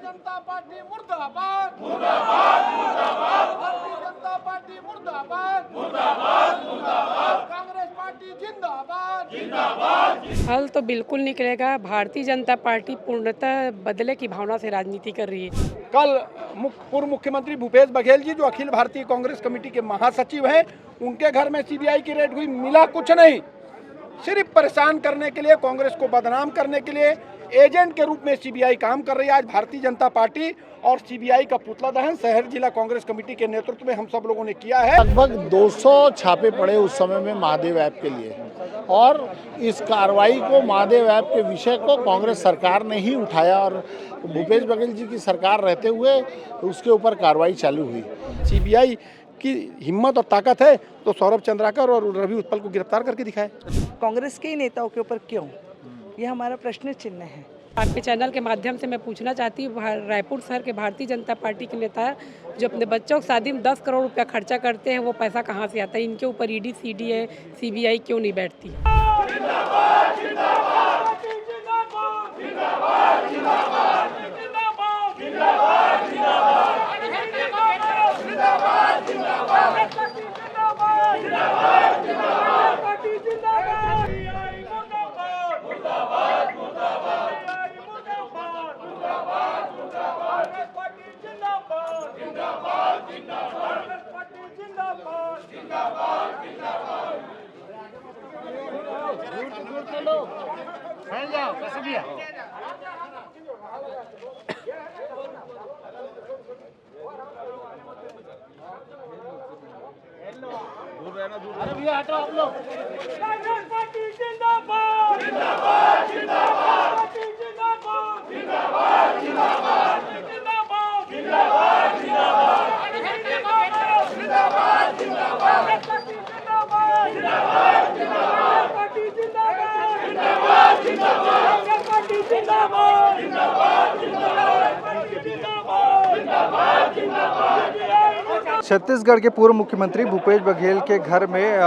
जनता party मुर्दाबाद मुर्दाबाद मुर्दाबाद। भारतीय जनता पार्टी मुर्दाबाद मुर्दाबाद मुर्दाबाद। कांग्रेस पार्टी जिंदाबाद जिंदाबाद। हल तो बिल्कुल निकलेगा। भारतीय जनता पार्टी पूर्णतः बदले की भावना से राजनीति कर रही है। कल पूर्व मुख्यमंत्री भूपेश बघेल जी जो अखिल भारतीय कांग्रेस कमेटी के महासचिव हैं, उनके घर में सीबीआई की रेड हुई, मिला कुछ नहीं। सिर्फ परेशान करने के लिए, कांग्रेस को बदनाम करने के लिए एजेंट के रूप में सीबीआई काम कर रही है। आज भारतीय जनता पार्टी और सीबीआई का पुतला दहन शहर जिला कांग्रेस कमेटी के नेतृत्व में हम सब लोगों ने किया है। लगभग 200 छापे पड़े उस समय में महादेव ऐप के लिए, और इस कार्रवाई को, महादेव ऐप के विषय को कांग्रेस सरकार ने ही उठाया और भूपेश बघेल जी की सरकार रहते हुए उसके ऊपर कार्रवाई चालू हुई। सीबीआई की हिम्मत और ताकत है तो सौरभ चंद्राकर और रवि उत्पल को गिरफ्तार करके दिखाए। कांग्रेस के ही नेताओं के ऊपर क्यों, ये हमारा प्रश्न चिन्ह है। आपके चैनल के माध्यम से मैं पूछना चाहती हूँ, रायपुर शहर के भारतीय जनता पार्टी के नेता जो अपने बच्चों की शादी में 10 करोड़ रुपया खर्चा करते हैं, वो पैसा कहाँ से आता है? इनके ऊपर ईडी सीडी है, सीबीआई क्यों नहीं बैठती? जिंदाबाद जिंदाबाद जिंदाबाद जिंदाबाद जिंदाबाद जिंदाबाद जिंदाबाद जिंदाबाद जिंदाबाद अरे भैया हटो आप लोग। कांग्रेस पार्टी जिंदाबाद जिंदाबाद जिंदाबाद जिंदाबाद जिंदाबाद जिंदाबाद जिंदाबाद जिंदाबाद जिंदाबाद जिंदाबाद जिंदाबाद जिंदाबाद पार्टी जिंदाबाद जिंदाबाद जिंदाबाद पार्टी जिंदाबाद जिंदाबाद जिंदाबाद जिंदाबाद। छत्तीसगढ़ के पूर्व मुख्यमंत्री भूपेश बघेल के घर में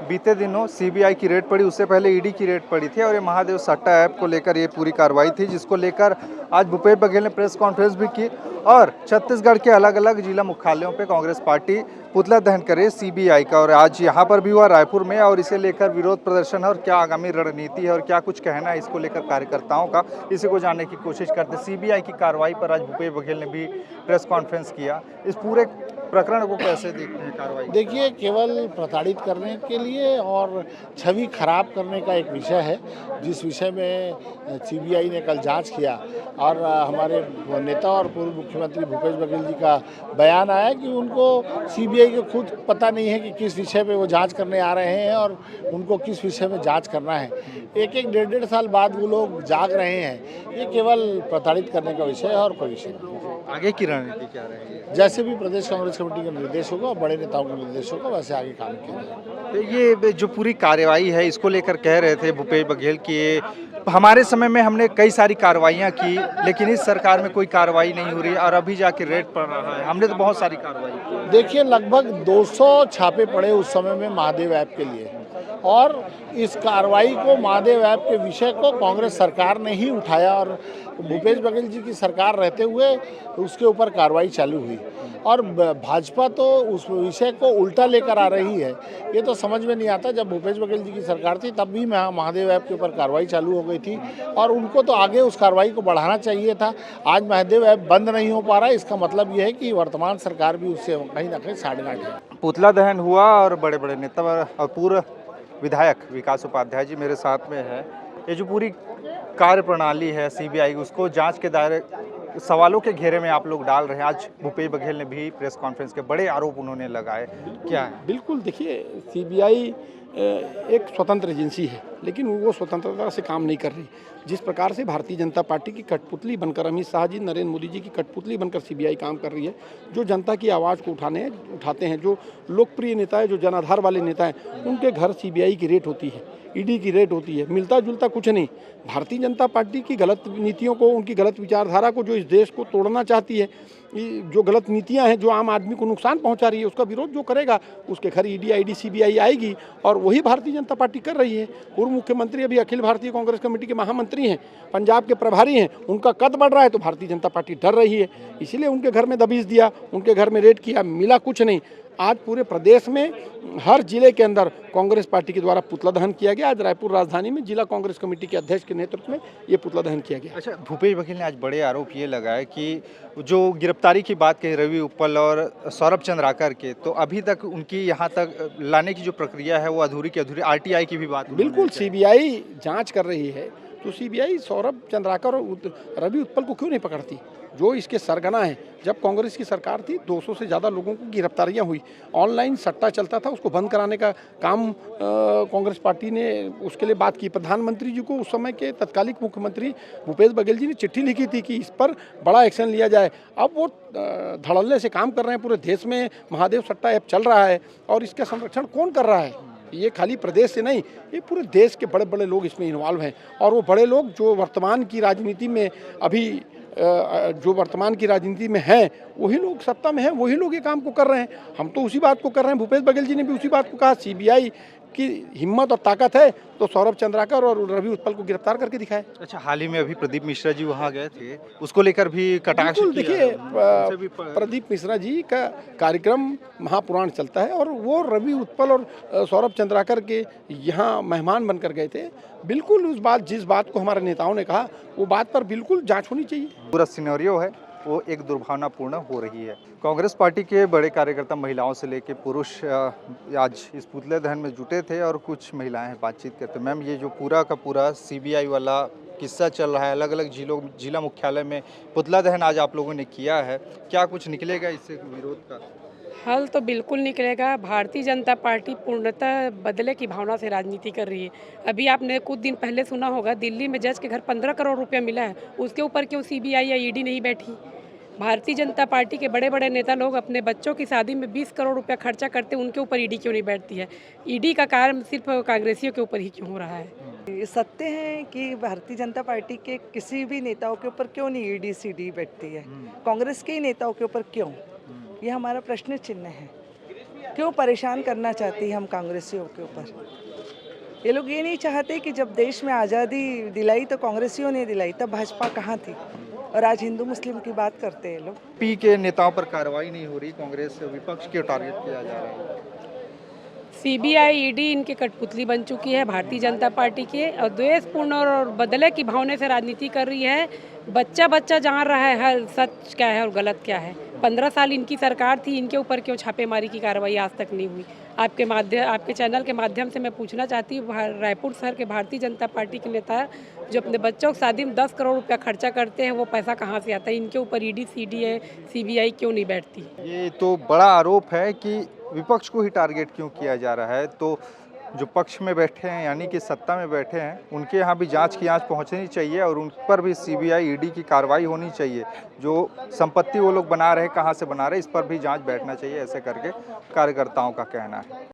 बीते दिनों सीबीआई की रेड पड़ी, उससे पहले ईडी की रेड पड़ी थी और ये महादेव सट्टा ऐप को लेकर ये पूरी कार्रवाई थी, जिसको लेकर आज भूपेश बघेल ने प्रेस कॉन्फ्रेंस भी की और छत्तीसगढ़ के अलग अलग जिला मुख्यालयों पे कांग्रेस पार्टी पुतला दहन करे सीबीआई का। और आज यहाँ पर भी हुआ रायपुर में, और इसे लेकर विरोध प्रदर्शन और क्या आगामी रणनीति है और क्या कुछ कहना है इसको लेकर कार्यकर्ताओं का, इसी को जानने की कोशिश करते। सीबीआई की कार्रवाई पर आज भूपेश बघेल ने भी प्रेस कॉन्फ्रेंस किया। इस पूरे प्रकरण को कैसे देखते हैं कार्रवाई? देखिए, केवल प्रताड़ित करने के लिए और छवि खराब करने का एक विषय है, जिस विषय में सीबीआई ने कल जांच किया और हमारे नेता और पूर्व मुख्यमंत्री भूपेश बघेल जी का बयान आया कि उनको सीबीआई को खुद पता नहीं है कि किस विषय पे वो जांच करने आ रहे हैं और उनको किस विषय में जांच करना है। एक डेढ़ साल बाद वो लोग जाग रहे हैं। ये केवल प्रताड़ित करने का विषय है और कोई विषय नहीं। आगे की रणनीति क्या रहेगी? जैसे भी प्रदेश कांग्रेस कमेटी का निर्देश होगा, बड़े नेताओं का निर्देश होगा, वैसे आगे काम किया जाएगा। तो ये जो पूरी कार्रवाई है, इसको लेकर कह रहे थे भूपेश बघेल कि हमारे समय में हमने कई सारी कार्रवाइयाँ की, लेकिन इस सरकार में कोई कार्रवाई नहीं हो रही और अभी जाके रेड पड़ रहा है। हमने तो बहुत सारी कार्रवाई की। देखिए, लगभग 200 छापे पड़े उस समय में महादेव ऐप के लिए, और इस कार्रवाई को, महादेव ऐप के विषय को कांग्रेस सरकार ने ही उठाया और भूपेश बघेल जी की सरकार रहते हुए उसके ऊपर कार्रवाई चालू हुई। और भाजपा तो उस विषय को उल्टा लेकर आ रही है, ये तो समझ में नहीं आता। जब भूपेश बघेल जी की सरकार थी तब भी महादेव ऐप के ऊपर कार्रवाई चालू हो गई थी और उनको तो आगे उस कार्रवाई को बढ़ाना चाहिए था। आज महादेव ऐप बंद नहीं हो पा रहा है, इसका मतलब ये है कि वर्तमान सरकार भी उससे कहीं ना कहीं साढ़े है। पुतला दहन हुआ और बड़े बड़े नेता और पूर्व विधायक विकास उपाध्याय जी मेरे साथ में है। ये जो पूरी कार्य प्रणाली है सीबीआई, उसको जांच के दायरे, सवालों के घेरे में आप लोग डाल रहे हैं। आज भूपेश बघेल ने भी प्रेस कॉन्फ्रेंस के बड़े आरोप उन्होंने लगाए, क्या है? बिल्कुल, देखिए, सीबीआई एक स्वतंत्र एजेंसी है, लेकिन वो स्वतंत्रता से काम नहीं कर रही। जिस प्रकार से भारतीय जनता पार्टी की कठपुतली बनकर अमित शाह जी, नरेंद्र मोदी जी की कठपुतली बनकर सीबीआई काम कर रही है, जो जनता की आवाज़ को उठाते हैं, जो लोकप्रिय नेता है, जो जनाधार वाले नेता हैं, उनके घर सीबीआई की रेड होती है, ईडी की रेड होती है। मिलता जुलता कुछ नहीं। भारतीय जनता पार्टी की गलत नीतियों को, उनकी गलत विचारधारा को, जो इस देश को तोड़ना चाहती है, जो गलत नीतियां हैं, जो आम आदमी को नुकसान पहुंचा रही है, उसका विरोध जो करेगा, उसके घर ईडी आईडी सीबीआई आएगी और वही भारतीय जनता पार्टी कर रही है। पूर्व मुख्यमंत्री अभी अखिल भारतीय कांग्रेस कमेटी के महामंत्री हैं, पंजाब के प्रभारी हैं, उनका कद बढ़ रहा है तो भारतीय जनता पार्टी डर रही है, इसीलिए उनके घर में दबिश दिया, उनके घर में रेड किया, मिला कुछ नहीं। आज पूरे प्रदेश में हर जिले के अंदर कांग्रेस पार्टी के द्वारा पुतला दहन किया गया। आज रायपुर राजधानी में जिला कांग्रेस कमेटी के अध्यक्ष के नेतृत्व में ये पुतला दहन किया गया। अच्छा, भूपेश बघेल ने आज बड़े आरोप ये लगाए कि जो गिरफ्तारी की बात कही रवि उत्पल और सौरभ चंद्राकर के, तो अभी तक उनकी यहाँ तक लाने की जो प्रक्रिया है वो अधूरी की अधूरी, आरटीआई की भी बात बिल्कुल सीबीआई जांच कर रही है, तो सीबीआई सौरभ चंद्राकर और रवि उत्पल को क्यों नहीं पकड़ती, जो इसके सरगना है। जब कांग्रेस की सरकार थी 200 से ज़्यादा लोगों को गिरफ्तारियां हुई, ऑनलाइन सट्टा चलता था, उसको बंद कराने का काम कांग्रेस पार्टी ने उसके लिए बात की। प्रधानमंत्री जी को उस समय के तत्कालिक मुख्यमंत्री भूपेश बघेल जी ने चिट्ठी लिखी थी कि इस पर बड़ा एक्शन लिया जाए। अब वो धड़ल्ले से काम कर रहे हैं, पूरे देश में महादेव सट्टा ऐप चल रहा है और इसका संरक्षण कौन कर रहा है? ये खाली प्रदेश से नहीं, ये पूरे देश के बड़े बड़े लोग इसमें इन्वॉल्व हैं और वो बड़े लोग जो वर्तमान की राजनीति में अभी हैं, वही लोग सत्ता में हैं, वही लोग ये काम को कर रहे हैं। हम तो उसी बात को कर रहे हैं। भूपेश बघेल जी ने भी उसी बात को कहा, सीबीआई की हिम्मत और ताकत है तो सौरभ चंद्राकर और रवि उत्पल को गिरफ्तार करके दिखाए। अच्छा, हाल ही में अभी प्रदीप मिश्रा जी वहाँ गए थे, उसको लेकर भी कटाक्ष किया। देखिए, प्रदीप मिश्रा जी का कार्यक्रम महापुराण चलता है और वो रवि उत्पल और सौरभ चंद्राकर के यहाँ मेहमान बनकर गए थे। बिल्कुल जिस बात को हमारे नेताओं ने कहा, वो बात पर बिल्कुल जांच होनी चाहिए। पूरा सिनेरियो है वो एक दुर्भावनापूर्ण हो रही है। कांग्रेस पार्टी के बड़े कार्यकर्ता महिलाओं से लेकर पुरुष आज इस पुतले दहन में जुटे थे और कुछ महिलाएं बातचीत करते। मैम, ये जो पूरा का पूरा सीबीआई वाला किस्सा चल रहा है, अलग अलग जिला मुख्यालय में पुतला दहन आज आप लोगों ने किया है, क्या कुछ निकलेगा इससे विरोध का? हल तो बिल्कुल निकलेगा। भारतीय जनता पार्टी पूर्णतः बदले की भावना से राजनीति कर रही है। अभी आपने कुछ दिन पहले सुना होगा, दिल्ली में जज के घर 15 करोड़ रुपया मिला है, उसके ऊपर क्यों सीबीआई या ईडी नहीं बैठी? भारतीय जनता पार्टी के बड़े बड़े नेता लोग अपने बच्चों की शादी में 20 करोड़ रुपया खर्चा करते, उनके ऊपर ईडी क्यों नहीं बैठती है? ईडी का कार्य सिर्फ कांग्रेसियों के ऊपर ही क्यों हो रहा है? ये सत्य है कि भारतीय जनता पार्टी के किसी भी नेताओं के ऊपर क्यों नहीं ईडी सीडी बैठती है, कांग्रेस के ही नेताओं के ऊपर क्यों? ये हमारा प्रश्न चिन्ह है। क्यों परेशान करना चाहती है हम कांग्रेसियों के ऊपर? ये लोग ये नहीं चाहते कि जब देश में आज़ादी दिलाई तो कांग्रेसियों ने दिलाई, तब भाजपा कहाँ थी? और आज हिंदू मुस्लिम की बात करते हैं लोग। पी के नेताओं पर कार्रवाई नहीं हो रही, कांग्रेस विपक्ष के टारगेट किया जा रहा है। सीबीआई ईडी इनकी कठपुतली बन चुकी है भारतीय जनता पार्टी की, और द्वेषपूर्ण और बदले की भावना से राजनीति कर रही है। बच्चा जान रहा है हर सच क्या है और गलत क्या है। 15 साल इनकी सरकार थी, इनके ऊपर क्यों छापेमारी की कार्रवाई आज तक नहीं हुई? आपके चैनल के माध्यम से मैं पूछना चाहती हूँ, रायपुर शहर के भारतीय जनता पार्टी के नेता जो अपने बच्चों की शादी में 10 करोड़ रुपया खर्चा करते हैं, वो पैसा कहाँ से आता है? इनके ऊपर ईडी सीडी है, सीबीआई क्यों नहीं बैठती? ये तो बड़ा आरोप है कि विपक्ष को ही टारगेट क्यों किया जा रहा है। तो जो पक्ष में बैठे हैं यानी कि सत्ता में बैठे हैं, उनके यहाँ भी जांच की आंच पहुंचनी चाहिए और उन पर भी सीबीआई ईडी की कार्रवाई होनी चाहिए। जो संपत्ति वो लोग बना रहे, कहाँ से बना रहे, इस पर भी जांच बैठना चाहिए, ऐसे करके कार्यकर्ताओं का कहना है।